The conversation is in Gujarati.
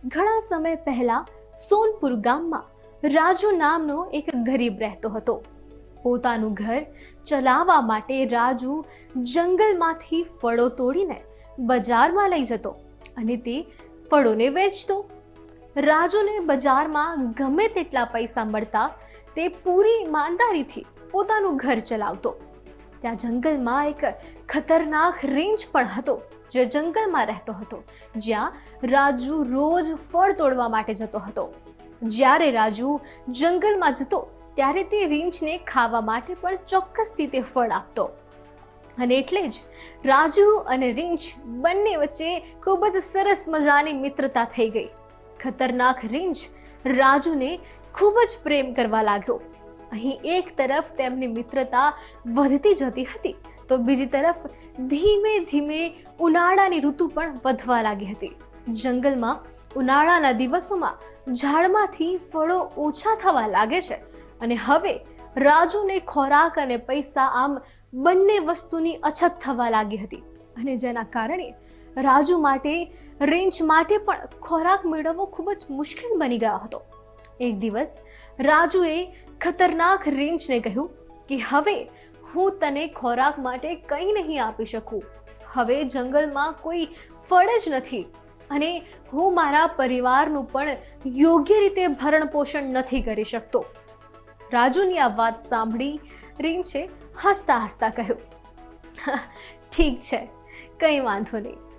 ઘણા સમય પહેલા સોનપુર ગામમાં રાજુ નામનો એક ગરીબ રહેતો હતો. પોતાનું ઘર ચલાવવા માટે રાજુ જંગલમાંથી ફળો તોડીને બજારમાં લઈ જતો અને તે ફળોને વેચતો. રાજુને બજારમાં ગમે તેટલા પૈસા મળતા તે પૂરી ઈમાનદારીથી પોતાનું ઘર ચલાવતો. ત્યાં જંગલમાં એક ખતરનાક રીંછ પણ હતો જે જંગલમાં રહેતો હતો, જ્યાં રાજુ રોજ ફળ તોડવા માટે જતો હતો. જ્યારે રાજુ જંગલમાં જતો ત્યારે તે રીંછને ખાવા માટે પણ ચોક્કસથી તે ફળ આપતો. અને એટલે જ રાજુ અને રીંછ બંને વચ્ચે ખૂબ જ સરસ મજાની મિત્રતા થઈ ગઈ. ખતરનાક રીંછ રાજુને ખૂબ જ પ્રેમ કરવા લાગ્યો. અહીં એક તરફ તેમની મિત્રતા વધતી જતી હતી તો બીજી તરફ ધીમે ધીમે ઉનાળાની ઋતુ પણ વધવા લાગી હતી. જંગલમાં ઉનાળાના દિવસોમાં ઝાડમાંથી ફળો ઓછા થવા લાગે છે અને હવે રાજુને ખોરાક અને પૈસા આમ બંને વસ્તુની અછત થવા લાગી હતી અને જેના કારણે રાજુ માટે રીંછ માટે પણ ખોરાક મેળવવો ખૂબ જ મુશ્કેલ બની ગયો હતો. એક દિવસ રાજુએ ખતરનાક રીંછને કહ્યું કે હવે હું તને ખોરાક માટે કંઈ નહીં આપી શકું. હવે જંગલમાં કોઈ ફળ જ નથી અને હું મારા પરિવારનું પણ યોગ્ય રીતે ભરણ પોષણ નથી કરી શકતો. રાજુની આ વાત સાંભળી રીંછે હસતા હસતા કહ્યું, ઠીક છે, કંઈ વાંધો નહીં,